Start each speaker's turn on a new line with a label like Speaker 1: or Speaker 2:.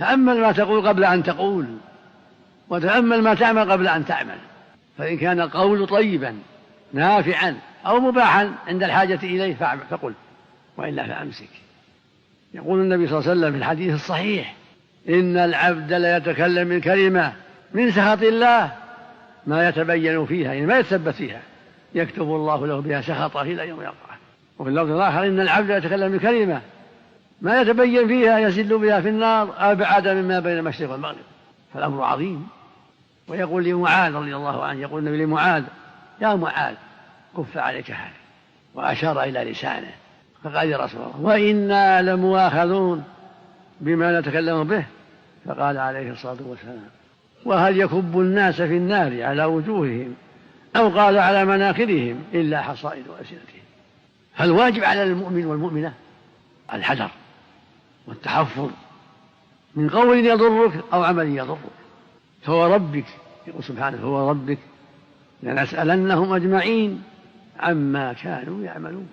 Speaker 1: تأمل ما تقول قبل أن تقول، وتأمل ما تعمل قبل أن تعمل. فإن كان القول طيبا نافعا أو مباحا عند الحاجة إليه فقل، وإلا فأمسك. يقول النبي صلى الله عليه وسلم في الحديث الصحيح: إن العبد ليتكلم بالكلمة من سخط الله ما يتبين فيها، يعني ما يتثبت فيها، يكتب الله له بها سخطه إلى يوم يلقاه. وفي اللفظ الآخر: إن العبد يتكلم بكلمة ما يتبين فيها يزل بها في النار أبعد مما بين المشرق والمغرب. فالأمر عظيم. ويقول لمعاذ رضي الله عنه، يقول النبي لمعاذ: يا معاذ كف عليك هذا، وأشار إلى لسانه. فقال: يا رسول الله، وإنا لمؤاخذون بما نتكلم به. فقال عليه الصلاة والسلام: وهل يكب الناس في النار على وجوههم أو قال على مناخرهم إلا حصائد ألسنتهم. فالواجب على المؤمن والمؤمنة الحذر والتحفظ من قول يضرك أو عمل يضرك. فوربك، يقول سبحانه: فوربك لنسألنهم أجمعين عما كانوا يعملون.